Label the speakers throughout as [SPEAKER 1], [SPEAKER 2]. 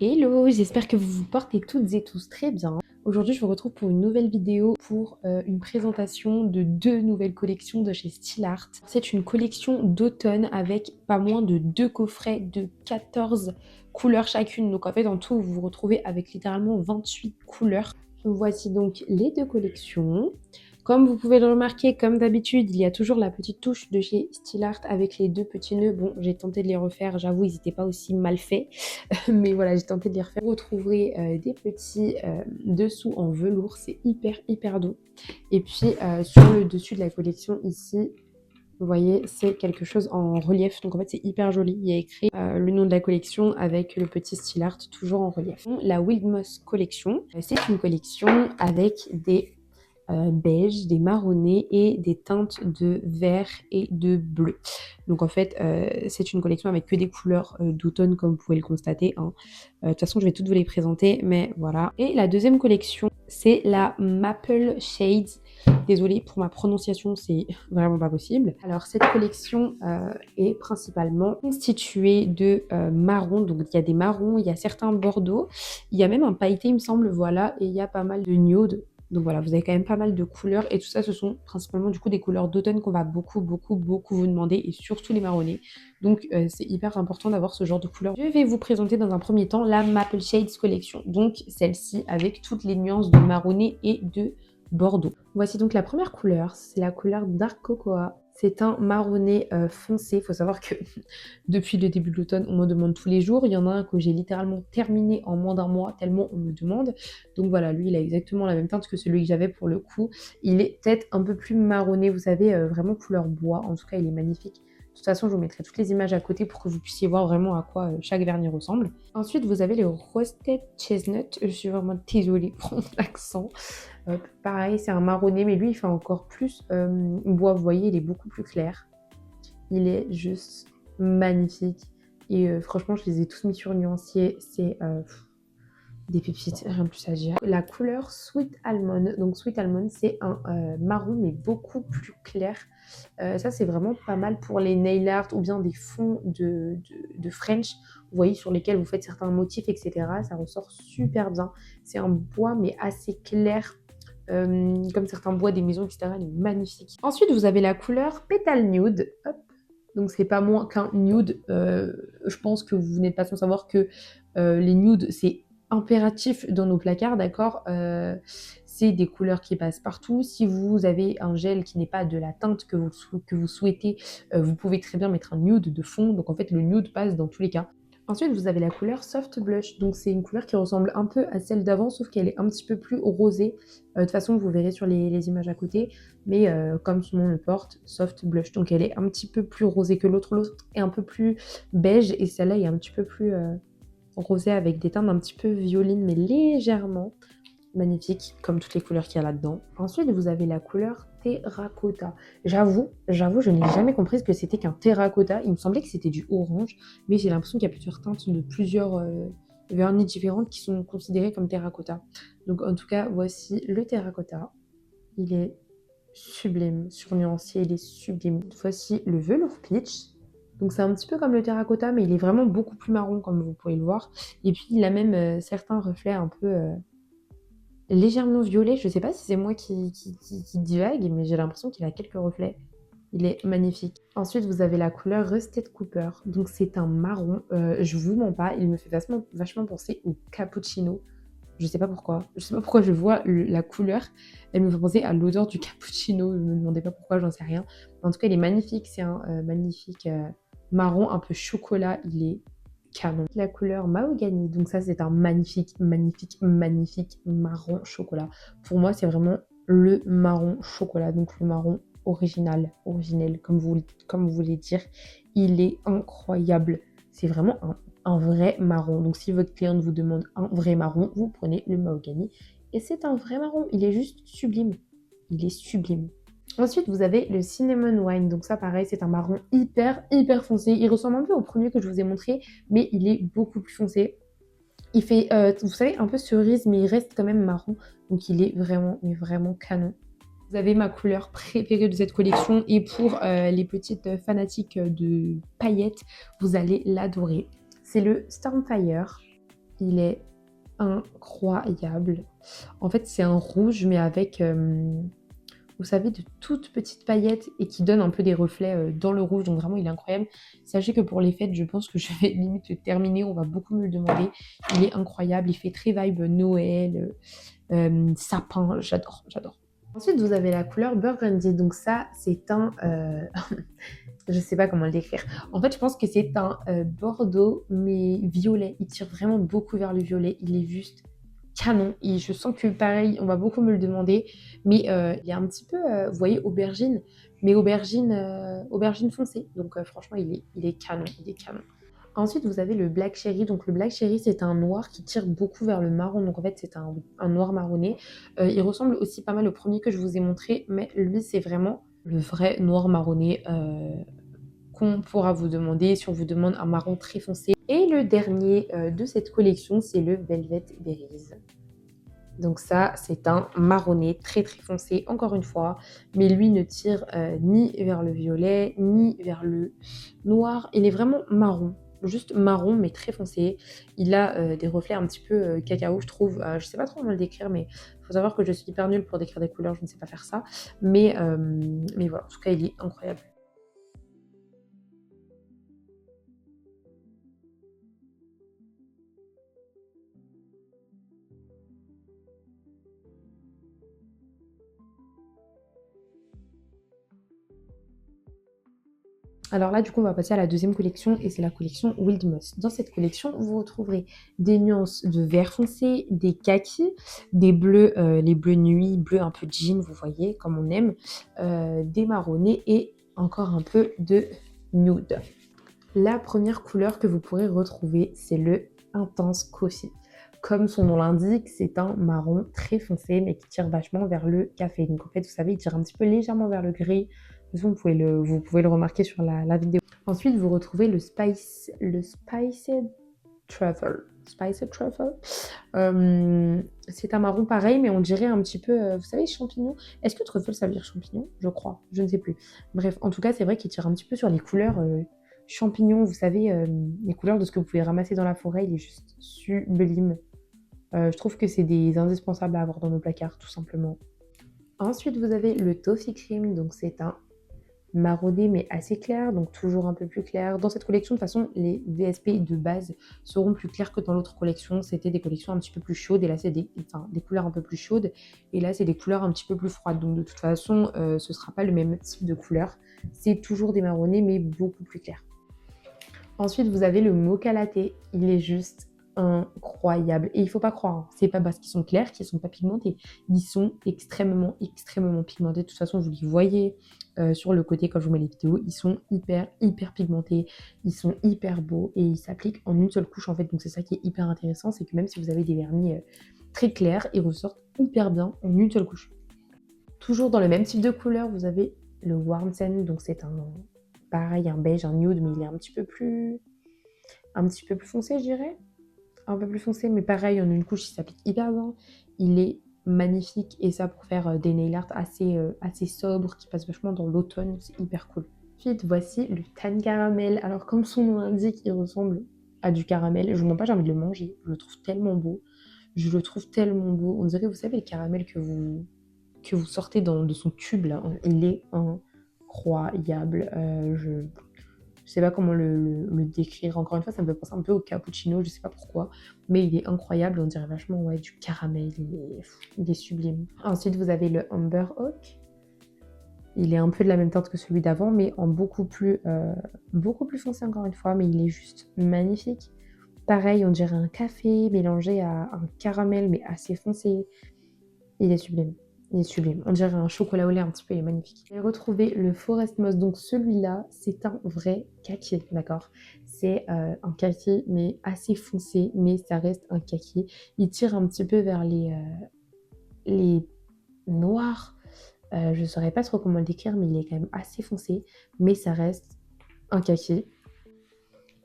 [SPEAKER 1] Hello, j'espère que vous vous portez toutes et tous très bien. Aujourd'hui, je vous retrouve pour une nouvelle vidéo pour une présentation de deux nouvelles collections de chez Style Art. C'est une collection d'automne avec pas moins de deux coffrets de 14 couleurs chacune. Donc en fait, en tout, vous vous retrouvez avec littéralement 28 couleurs. Voici donc les deux collections. Comme vous pouvez le remarquer, comme d'habitude, il y a toujours la petite touche de chez Style Art avec les deux petits nœuds. Bon, j'ai tenté de les refaire, j'avoue, ils n'étaient pas aussi mal faits. Mais voilà, j'ai tenté de les refaire. Vous retrouverez des petits dessous en velours, c'est hyper doux. Et puis sur le dessus de la collection ici, vous voyez, c'est quelque chose en relief. Donc en fait, c'est hyper joli. Il y a écrit le nom de la collection avec le petit style art toujours en relief. La Wild Moss Collection, c'est une collection avec des beige, des marronnés et des teintes de vert et de bleu. Donc en fait, c'est une collection avec que des couleurs d'automne comme vous pouvez le constater, hein. De toute façon, je vais toutes vous les présenter, mais voilà. Et la deuxième collection, c'est la Maple Shades. Désolée pour ma prononciation, c'est vraiment pas possible. Alors cette collection est principalement constituée de marrons. Donc il y a des marrons, il y a certains bordeaux, il y a même un pailleté, il me semble, voilà, et il y a pas mal de nude. Donc voilà, vous avez quand même pas mal de couleurs et tout ça, ce sont principalement du coup des couleurs d'automne qu'on va beaucoup vous demander et surtout les marronnés. Donc c'est hyper important d'avoir ce genre de couleurs. Je vais vous présenter dans un premier temps la Maple Shades Collection. Donc celle-ci avec toutes les nuances de marronné et de bordeaux. Voici donc la première couleur, c'est la couleur Dark Cocoa. C'est un marronné foncé. Il faut savoir que depuis le début de l'automne, on me demande tous les jours. Il y en a un que j'ai littéralement terminé en moins d'un mois, tellement on me demande. Donc voilà, lui, il a exactement la même teinte que celui que j'avais pour le coup. Il est peut-être un peu plus marronné, vous savez, vraiment couleur bois. En tout cas, il est magnifique. De toute façon, je vous mettrai toutes les images à côté pour que vous puissiez voir vraiment à quoi chaque vernis ressemble. Ensuite, vous avez le Roasted Chestnut. Je suis vraiment désolée pour mon accent. Pareil, c'est un marronné, mais lui, il fait encore plus bois. Vous voyez, il est beaucoup plus clair. Il est juste magnifique. Et franchement, je les ai tous mis sur nuancier. C'est des pépites, rien de plus à dire. La couleur Sweet Almond. Donc Sweet Almond, c'est un marron, mais beaucoup plus clair. Ça, c'est vraiment pas mal pour les nail art ou bien des fonds de French. Vous voyez, sur lesquels vous faites certains motifs, etc. Ça ressort super bien. C'est un bois, mais assez clair. Comme certains bois des maisons, etc. Elle est magnifique. Ensuite, vous avez la couleur Petal Nude. Hop. Donc, c'est pas moins qu'un nude. Je pense que vous n'êtes pas sans savoir que les nudes, c'est impératif dans nos placards, d'accord. C'est des couleurs qui passent partout. Si vous avez un gel qui n'est pas de la teinte que vous souhaitez, vous pouvez très bien mettre un nude de fond. Donc, en fait, le nude passe dans tous les cas. Ensuite, vous avez la couleur Soft Blush. Donc, c'est une couleur qui ressemble un peu à celle d'avant, sauf qu'elle est un petit peu plus rosée. De toute façon, vous verrez sur les images à côté. Mais comme son nom le porte, Soft Blush. Donc, elle est un petit peu plus rosée que l'autre. L'autre est un peu plus beige et celle-là est un petit peu plus rosée avec des teintes un petit peu violines, mais légèrement. Magnifique, comme toutes les couleurs qu'il y a là-dedans. Ensuite, vous avez la couleur terracotta. J'avoue, je n'ai jamais compris ce que c'était qu'un terracotta. Il me semblait que c'était du orange, mais j'ai l'impression qu'il y a plusieurs teintes de plusieurs vernis différentes qui sont considérées comme terracotta. Donc en tout cas, voici le terracotta. Il est sublime. Sur nuancier, il est sublime. Voici le velours peach. Donc c'est un petit peu comme le terracotta, mais il est vraiment beaucoup plus marron, comme vous pouvez le voir. Et puis il a même certains reflets un peu légèrement violet. Je sais pas si c'est moi qui divague, mais j'ai l'impression qu'il a quelques reflets. Il est magnifique. Ensuite, vous avez la couleur Rusted Cooper. Donc c'est un marron. Je vous mens pas, il me fait vachement penser au cappuccino. Je sais pas pourquoi. Je sais pas pourquoi je vois la couleur. Elle me fait penser à l'odeur du cappuccino. Ne me demandez pas pourquoi, j'en sais rien. En tout cas, il est magnifique. C'est un magnifique marron un peu chocolat. Il est canon. La couleur mahogany. Donc ça, c'est un magnifique marron chocolat. Pour moi, c'est vraiment le marron chocolat. Donc le marron original, comme vous voulez dire. Il est incroyable. C'est vraiment un vrai marron. Donc si votre cliente vous demande un vrai marron, vous prenez le mahogany. Et c'est un vrai marron. Il est juste sublime. Il est sublime. Ensuite, vous avez le Cinnamon Wine. Donc ça, pareil, c'est un marron hyper foncé. Il ressemble un peu au premier que je vous ai montré, mais il est beaucoup plus foncé. Il fait, vous savez, un peu cerise, mais il reste quand même marron. Donc il est vraiment canon. Vous avez ma couleur préférée de cette collection. Et pour les petites fanatiques de paillettes, vous allez l'adorer. C'est le Stormfire. Il est incroyable. En fait, c'est un rouge, mais avec, vous savez, de toutes petites paillettes et qui donne un peu des reflets dans le rouge. Donc vraiment, il est incroyable. Sachez que pour les fêtes, je pense que je vais limite le terminer. On va beaucoup me le demander. Il est incroyable. Il fait très vibe Noël, sapin. J'adore, j'adore. Ensuite, vous avez la couleur Burgundy. Donc ça, c'est un... je sais pas comment le décrire. En fait, je pense que c'est un bordeaux, mais violet. Il tire vraiment beaucoup vers le violet. Il est juste canon. Et je sens que pareil, on va beaucoup me le demander. Mais il est un petit peu, vous voyez, aubergine. Mais aubergine foncée. Donc franchement, il est canon. Il est canon. Ensuite, vous avez le Black Cherry. Donc, le Black Cherry, c'est un noir qui tire beaucoup vers le marron. Donc, en fait, c'est un noir marronné. Il ressemble aussi pas mal au premier que je vous ai montré, mais lui, c'est vraiment le vrai noir marronné qu'on pourra vous demander si on vous demande un marron très foncé. Et le dernier de cette collection, c'est le Velvet Berries. Donc ça, c'est un marronné très très foncé, encore une fois, mais lui ne tire ni vers le violet, ni vers le noir. Il est vraiment marron, juste marron, mais très foncé. Il a des reflets un petit peu cacao, je trouve. Je sais pas trop comment le décrire, mais il faut savoir que je suis hyper nulle pour décrire des couleurs, je ne sais pas faire ça. Mais voilà, en tout cas, il est incroyable. Alors là, du coup, on va passer à la deuxième collection et c'est la collection Wild Moss. Dans cette collection, vous retrouverez des nuances de vert foncé, des kakis, des bleus, les bleus nuit, bleus un peu jean, vous voyez, comme on aime, des marronnés et encore un peu de nude. La première couleur que vous pourrez retrouver, c'est le Intense Coffee. Comme son nom l'indique, c'est un marron très foncé, mais qui tire vachement vers le café. Donc en fait, vous savez, il tire un petit peu légèrement vers le gris. De toute façon, vous pouvez le remarquer sur la vidéo. Ensuite, vous retrouvez le Spiced Truffle. Spiced Truffle. C'est un marron pareil, mais on dirait un petit peu, vous savez, champignon. Est-ce que truffle, ça veut dire champignon? Je crois, je ne sais plus. Bref, en tout cas, c'est vrai qu'il tire un petit peu sur les couleurs champignons, vous savez, les couleurs de ce que vous pouvez ramasser dans la forêt. Il est juste sublime. Je trouve que c'est des indispensables à avoir dans nos placards, tout simplement. Ensuite, vous avez le Toffee Cream, donc c'est un marronné mais assez clair, donc toujours un peu plus clair. Dans cette collection, de toute façon, les VSP de base seront plus clairs que dans l'autre collection. C'était des collections un petit peu plus chaudes et là, c'est des couleurs un peu plus chaudes et là, c'est des couleurs un petit peu plus froides. Donc de toute façon, ce ne sera pas le même type de couleur. C'est toujours des marronnés mais beaucoup plus clairs. Ensuite, vous avez le mocha latte. Il est juste incroyable. Et il faut pas croire, hein, c'est pas parce qu'ils sont clairs qu'ils sont pas pigmentés. Ils sont extrêmement, extrêmement pigmentés. De toute façon, vous les voyez sur le côté quand je vous mets les vidéos. Ils sont hyper, hyper pigmentés. Ils sont hyper beaux et ils s'appliquent en une seule couche en fait. Donc c'est ça qui est hyper intéressant, c'est que même si vous avez des vernis très clairs, ils ressortent hyper bien en une seule couche. Toujours dans le même type de couleur, vous avez le Warm Sand. Donc c'est un pareil, un beige, un nude, mais il est un petit peu plus foncé, je dirais. Un peu plus foncé, mais pareil, on a une couche qui s'applique hyper bien. Il est magnifique et ça pour faire des nail art assez sobres qui passent vachement dans l'automne, c'est hyper cool. Ensuite, voici le tan caramel. Alors, comme son nom l'indique, il ressemble à du caramel. Je vous mens pas, j'ai envie de le manger. Je le trouve tellement beau. Je le trouve tellement beau. On dirait, vous savez, le caramel que vous sortez de son tube là. Il est incroyable. Je sais pas comment le décrire. Encore une fois, ça me fait penser un peu au cappuccino, je sais pas pourquoi. Mais il est incroyable, on dirait vachement ouais, du caramel. Il est sublime. Ensuite, vous avez le Amber Oak. Il est un peu de la même teinte que celui d'avant, mais en beaucoup plus foncé encore une fois. Mais il est juste magnifique. Pareil, on dirait un café mélangé à un caramel, mais assez foncé. Il est sublime. Il est sublime. On dirait un chocolat au lait un petit peu, il est magnifique. J'ai retrouvé le Forest Moss. Donc celui-là, c'est un vrai kaki, d'accord? C'est un kaki, mais assez foncé, mais ça reste un kaki. Il tire un petit peu vers les noirs. Je ne saurais pas trop comment le décrire, mais il est quand même assez foncé. Mais ça reste un kaki.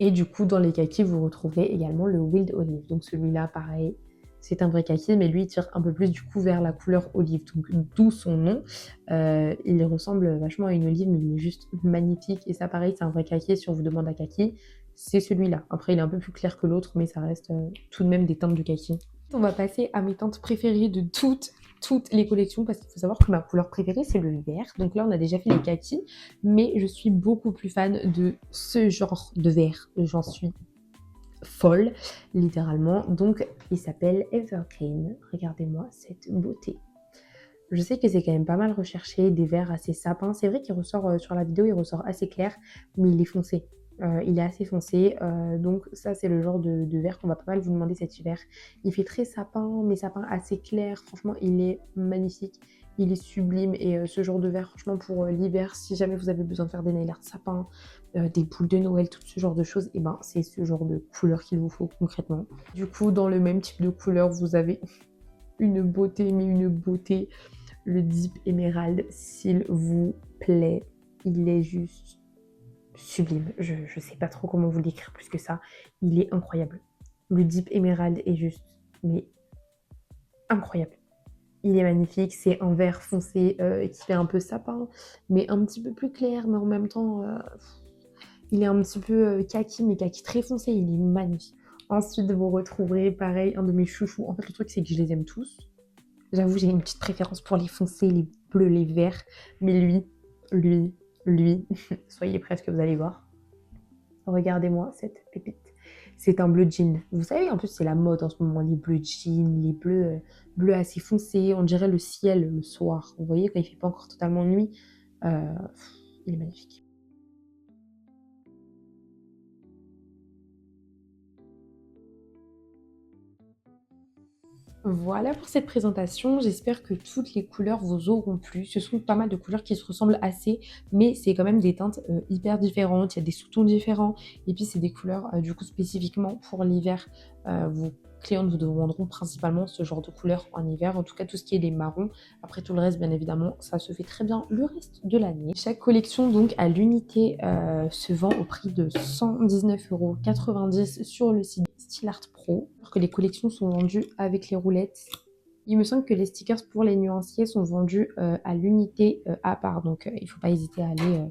[SPEAKER 1] Et du coup, dans les kakis, vous retrouvez également le Wild Olive. Donc celui-là, pareil, c'est un vrai kaki, mais lui, il tire un peu plus du coup vers la couleur olive. Donc d'où son nom. Il ressemble vachement à une olive, mais il est juste magnifique. Et ça, pareil, c'est un vrai kaki. Si on vous demande un kaki, c'est celui-là. Après, il est un peu plus clair que l'autre, mais ça reste tout de même des teintes de kaki. On va passer à mes teintes préférées de toutes les collections, parce qu'il faut savoir que ma couleur préférée, c'est le vert. Donc là, on a déjà fait les kakis, mais je suis beaucoup plus fan de ce genre de vert. J'en suis folle, littéralement. Donc, il s'appelle Evergreen. Regardez-moi cette beauté. Je sais que c'est quand même pas mal recherché, des verts assez sapins. C'est vrai qu'il ressort sur la vidéo, il ressort assez clair, mais il est foncé. Il est assez foncé, donc ça c'est le genre de vert qu'on va pas mal vous demander cet hiver. Il fait très sapin, mais sapin assez clair. Franchement, il est magnifique, il est sublime. Et ce genre de vert, franchement, pour l'hiver, si jamais vous avez besoin de faire des nail art sapin, des boules de Noël, tout ce genre de choses, et ben c'est ce genre de couleur qu'il vous faut concrètement. Du coup, dans le même type de couleur, vous avez une beauté, mais une beauté. Le Deep Emerald, s'il vous plaît, il est juste sublime. Je sais pas trop comment vous l'écrire plus que ça. Il est incroyable. Le Deep Emerald est juste, mais incroyable. Il est magnifique. C'est un vert foncé qui fait un peu sapin, mais un petit peu plus clair, mais en même temps, il est un petit peu kaki, mais kaki très foncé. Il est magnifique. Ensuite, vous retrouverez, pareil, un de mes chouchous. En fait, le truc, c'est que je les aime tous. J'avoue, j'ai une petite préférence pour les foncés, les bleus, les verts. Mais lui, soyez prêts à ce que vous allez voir. Regardez-moi cette pépite. C'est un bleu jean. Vous savez, en plus, c'est la mode en ce moment, les bleus jeans, les bleus assez foncés. On dirait le ciel le soir. Vous voyez, quand il fait pas encore totalement nuit, euh, il est magnifique. Voilà pour cette présentation, j'espère que toutes les couleurs vous auront plu. Ce sont pas mal de couleurs qui se ressemblent assez, mais c'est quand même des teintes hyper différentes, il y a des sous-tons différents, et puis c'est des couleurs du coup spécifiquement pour l'hiver. Vos clientes vous demanderont principalement ce genre de couleurs en hiver, en tout cas tout ce qui est les marrons. Après tout le reste, bien évidemment, ça se fait très bien le reste de l'année. Chaque collection donc à l'unité se vend au prix de 119,90 € sur le site Style Art Pro, alors que les collections sont vendues avec les roulettes. Il me semble que les stickers pour les nuanciers sont vendus à l'unité à part, donc il ne faut pas hésiter à aller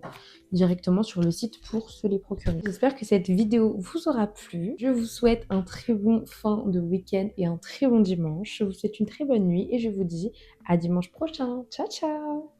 [SPEAKER 1] directement sur le site pour se les procurer. J'espère que cette vidéo vous aura plu. Je vous souhaite un très bon fin de week-end et un très bon dimanche. Je vous souhaite une très bonne nuit et je vous dis à dimanche prochain. Ciao ciao!